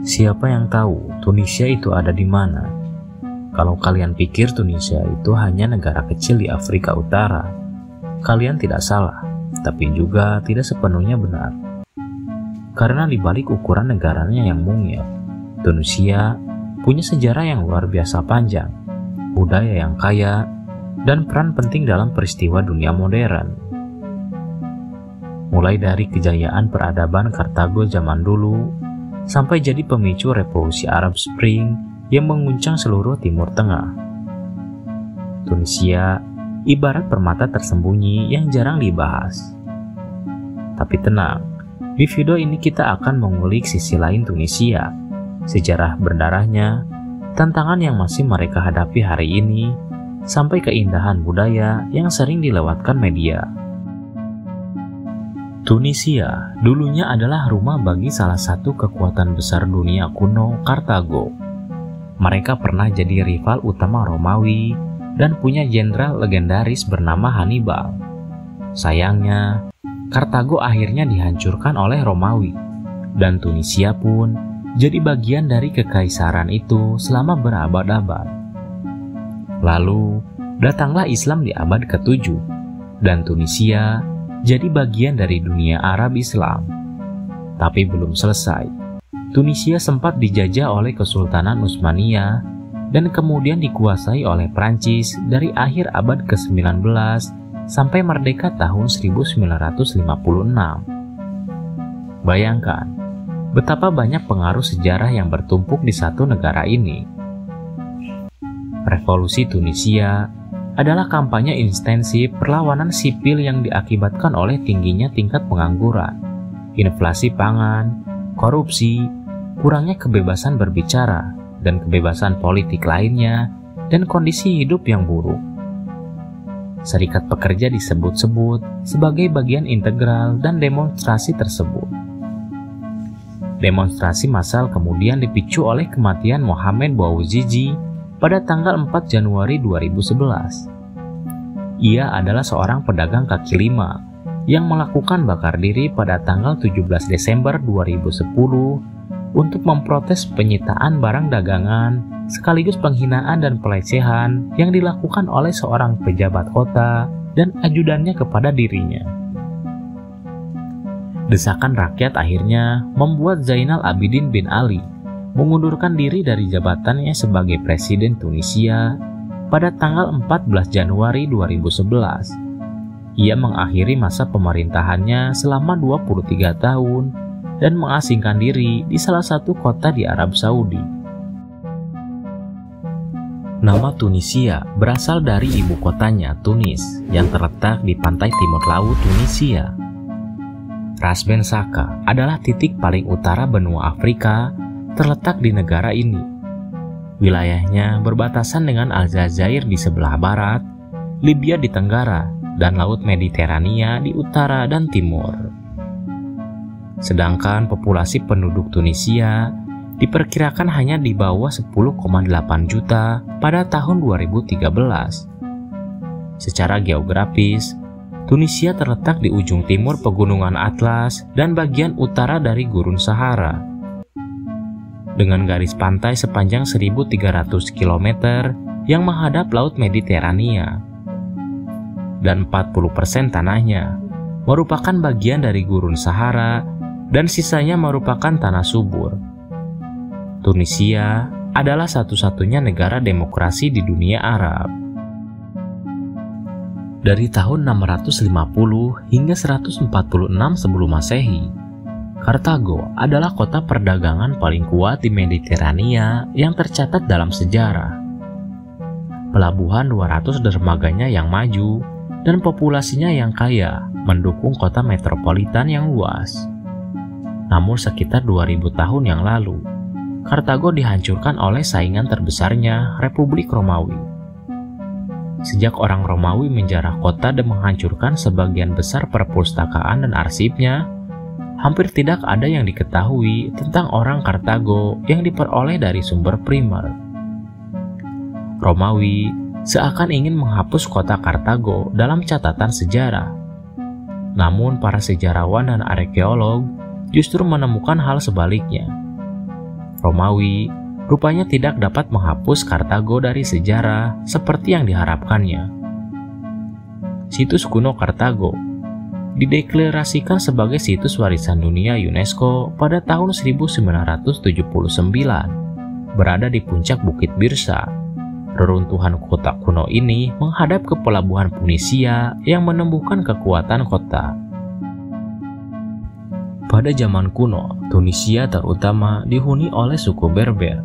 Siapa yang tahu Tunisia itu ada di mana? Kalau kalian pikir Tunisia itu hanya negara kecil di Afrika Utara, kalian tidak salah, tapi juga tidak sepenuhnya benar. Karena di balik ukuran negaranya yang mungil, Tunisia punya sejarah yang luar biasa panjang, budaya yang kaya, dan peran penting dalam peristiwa dunia modern. Mulai dari kejayaan peradaban Kartago zaman dulu, sampai jadi pemicu revolusi Arab Spring yang mengguncang seluruh Timur Tengah. Tunisia ibarat permata tersembunyi yang jarang dibahas. Tapi tenang, di video ini kita akan mengulik sisi lain Tunisia, sejarah berdarahnya, tantangan yang masih mereka hadapi hari ini, sampai keindahan budaya yang sering dilewatkan media. Tunisia dulunya adalah rumah bagi salah satu kekuatan besar dunia kuno, Kartago. Mereka pernah jadi rival utama Romawi dan punya jenderal legendaris bernama Hannibal. Sayangnya, Kartago akhirnya dihancurkan oleh Romawi, dan Tunisia pun jadi bagian dari kekaisaran itu selama berabad-abad. Lalu, datanglah Islam di abad ke-7, dan Tunisia jadi bagian dari dunia Arab Islam. Tapi belum selesai. Tunisia sempat dijajah oleh Kesultanan Utsmaniyah dan kemudian dikuasai oleh Prancis dari akhir abad ke-19 sampai merdeka tahun 1956. Bayangkan, betapa banyak pengaruh sejarah yang bertumpuk di satu negara ini. Revolusi Tunisia adalah kampanye intensif perlawanan sipil yang diakibatkan oleh tingginya tingkat pengangguran, inflasi pangan, korupsi, kurangnya kebebasan berbicara, dan kebebasan politik lainnya, dan kondisi hidup yang buruk. Serikat pekerja disebut-sebut sebagai bagian integral dan demonstrasi tersebut. Demonstrasi massal kemudian dipicu oleh kematian Mohamed Bouazizi pada tanggal 4 Januari 2011. Ia adalah seorang pedagang kaki lima yang melakukan bakar diri pada tanggal 17 Desember 2010 untuk memprotes penyitaan barang dagangan sekaligus penghinaan dan pelecehan yang dilakukan oleh seorang pejabat kota dan ajudannya kepada dirinya. Desakan rakyat akhirnya membuat Zainal Abidin bin Ali mengundurkan diri dari jabatannya sebagai Presiden Tunisia pada tanggal 14 Januari 2011. Ia mengakhiri masa pemerintahannya selama 23 tahun dan mengasingkan diri di salah satu kota di Arab Saudi. Nama Tunisia berasal dari ibu kotanya, Tunis, yang terletak di pantai timur laut Tunisia. Ras Ben Saka adalah titik paling utara benua Afrika terletak di negara ini. Wilayahnya berbatasan dengan Aljazair di sebelah barat, Libya di tenggara, dan Laut Mediterania di utara dan timur. Sedangkan populasi penduduk Tunisia diperkirakan hanya di bawah 10,8 juta pada tahun 2013. Secara geografis, Tunisia terletak di ujung timur Pegunungan Atlas dan bagian utara dari Gurun Sahara, dengan garis pantai sepanjang 1.300 km yang menghadap Laut Mediterania. Dan 40% tanahnya merupakan bagian dari Gurun Sahara dan sisanya merupakan tanah subur. Tunisia adalah satu-satunya negara demokrasi di dunia Arab. Dari tahun 650 hingga 146 sebelum Masehi, Kartago adalah kota perdagangan paling kuat di Mediterania yang tercatat dalam sejarah. Pelabuhan 200 dermaganya yang maju dan populasinya yang kaya mendukung kota metropolitan yang luas. Namun sekitar 2000 tahun yang lalu, Kartago dihancurkan oleh saingan terbesarnya, Republik Romawi. Sejak orang Romawi menjarah kota dan menghancurkan sebagian besar perpustakaan dan arsipnya, hampir tidak ada yang diketahui tentang orang Kartago yang diperoleh dari sumber primer. Romawi seakan ingin menghapus kota Kartago dalam catatan sejarah. Namun para sejarawan dan arkeolog justru menemukan hal sebaliknya. Romawi rupanya tidak dapat menghapus Kartago dari sejarah seperti yang diharapkannya. Situs kuno Kartago dideklarasikan sebagai situs warisan dunia UNESCO pada tahun 1979, berada di puncak Bukit Birsa. Reruntuhan kota kuno ini menghadap ke pelabuhan Punisia yang menumbuhkan kekuatan kota. Pada zaman kuno, Tunisia terutama dihuni oleh suku Berber.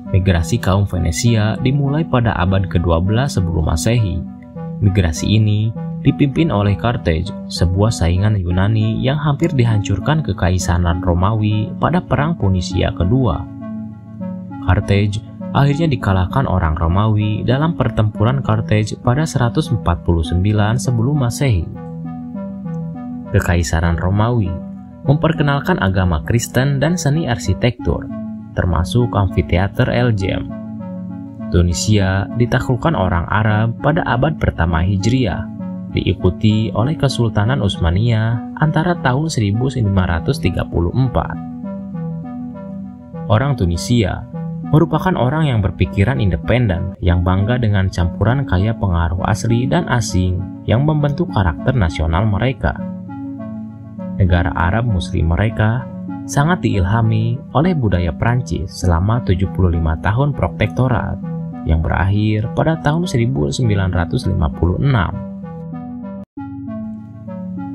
Migrasi kaum Venesia dimulai pada abad ke-12 sebelum Masehi. Migrasi ini dipimpin oleh Carthage, sebuah saingan Yunani yang hampir dihancurkan Kekaisaran Romawi pada Perang Punisia kedua. Carthage akhirnya dikalahkan orang Romawi dalam pertempuran Carthage pada 149 sebelum Masehi. Kekaisaran Romawi memperkenalkan agama Kristen dan seni arsitektur, termasuk amfiteater Elgem. Tunisia ditaklukkan orang Arab pada abad pertama Hijriah, diikuti oleh Kesultanan Utsmaniyah antara tahun 1534. Orang Tunisia merupakan orang yang berpikiran independen, yang bangga dengan campuran kaya pengaruh asli dan asing yang membentuk karakter nasional mereka. Negara Arab Muslim mereka sangat diilhami oleh budaya Prancis selama 75 tahun protektorat yang berakhir pada tahun 1956.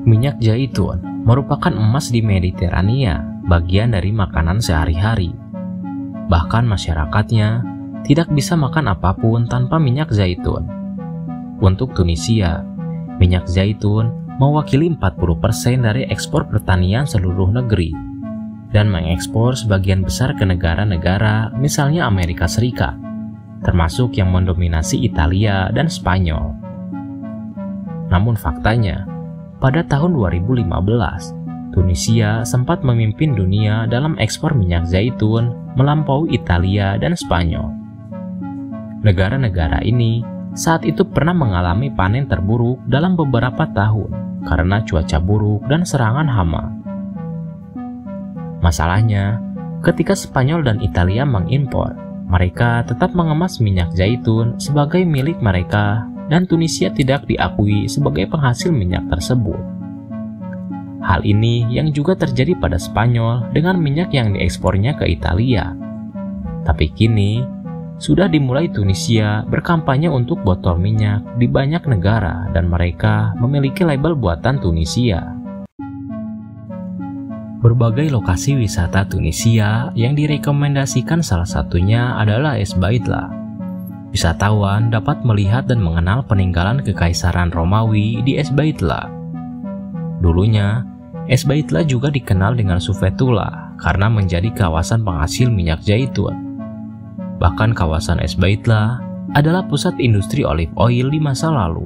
Minyak zaitun merupakan emas di Mediterania, bagian dari makanan sehari-hari. Bahkan masyarakatnya tidak bisa makan apapun tanpa minyak zaitun. Untuk Tunisia, minyak zaitun mewakili 40% dari ekspor pertanian seluruh negeri dan mengekspor sebagian besar ke negara-negara misalnya Amerika Serikat, termasuk yang mendominasi Italia dan Spanyol. Namun faktanya, pada tahun 2015, Tunisia sempat memimpin dunia dalam ekspor minyak zaitun melampaui Italia dan Spanyol. Negara-negara ini saat itu pernah mengalami panen terburuk dalam beberapa tahun karena cuaca buruk dan serangan hama. Masalahnya, ketika Spanyol dan Italia mengimpor, mereka tetap mengemas minyak zaitun sebagai milik mereka dan Tunisia tidak diakui sebagai penghasil minyak tersebut. Hal ini yang juga terjadi pada Spanyol dengan minyak yang diekspornya ke Italia. Tapi kini, sudah dimulai Tunisia berkampanye untuk botol minyak di banyak negara dan mereka memiliki label buatan Tunisia. Berbagai lokasi wisata Tunisia yang direkomendasikan salah satunya adalah Esbaitla. Wisatawan dapat melihat dan mengenal peninggalan Kekaisaran Romawi di Esbaitla. Dulunya, Esbaitla juga dikenal dengan Sufetula karena menjadi kawasan penghasil minyak zaitun. Bahkan kawasan Esbaitla adalah pusat industri olive oil di masa lalu.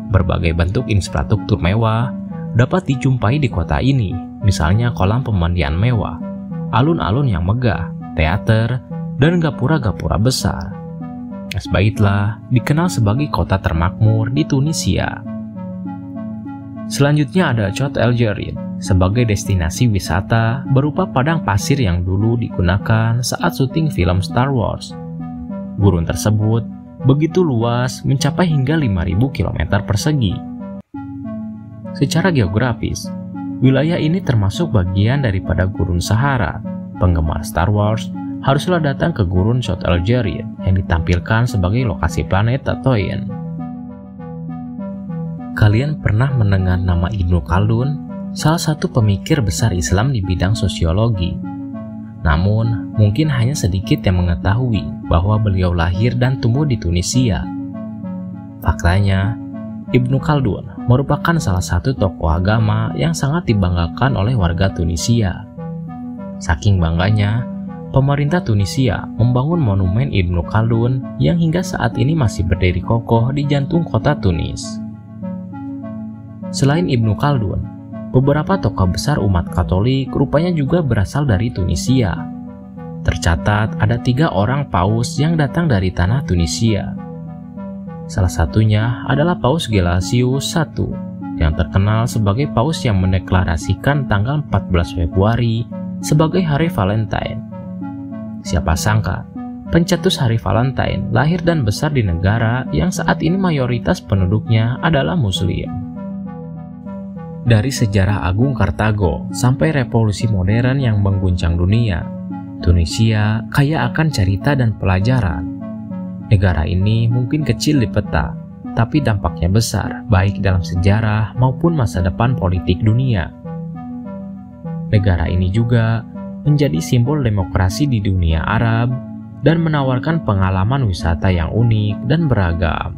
Berbagai bentuk infrastruktur mewah dapat dijumpai di kota ini, misalnya kolam pemandian mewah, alun-alun yang megah, teater, dan gapura-gapura besar. Esbaitla dikenal sebagai kota termakmur di Tunisia. Selanjutnya ada Chott El Djerid sebagai destinasi wisata berupa padang pasir yang dulu digunakan saat syuting film Star Wars. Gurun tersebut begitu luas mencapai hingga 5.000 km persegi. Secara geografis, wilayah ini termasuk bagian daripada Gurun Sahara. Penggemar Star Wars haruslah datang ke Gurun Chott El Djerid yang ditampilkan sebagai lokasi planet Tatooine. Kalian pernah mendengar nama Ibnu Khaldun, salah satu pemikir besar Islam di bidang sosiologi. Namun, mungkin hanya sedikit yang mengetahui bahwa beliau lahir dan tumbuh di Tunisia. Faktanya, Ibnu Khaldun merupakan salah satu tokoh agama yang sangat dibanggakan oleh warga Tunisia. Saking bangganya, pemerintah Tunisia membangun monumen Ibnu Khaldun yang hingga saat ini masih berdiri kokoh di jantung kota Tunis. Selain Ibnu Khaldun, beberapa tokoh besar umat Katolik rupanya juga berasal dari Tunisia. Tercatat ada 3 orang paus yang datang dari tanah Tunisia. Salah satunya adalah Paus Gelasius I, yang terkenal sebagai paus yang mendeklarasikan tanggal 14 Februari sebagai Hari Valentine. Siapa sangka, pencetus Hari Valentine lahir dan besar di negara yang saat ini mayoritas penduduknya adalah Muslim. Dari sejarah agung Kartago sampai revolusi modern yang mengguncang dunia, Tunisia kaya akan cerita dan pelajaran. Negara ini mungkin kecil di peta, tapi dampaknya besar, baik dalam sejarah maupun masa depan politik dunia. Negara ini juga menjadi simbol demokrasi di dunia Arab dan menawarkan pengalaman wisata yang unik dan beragam.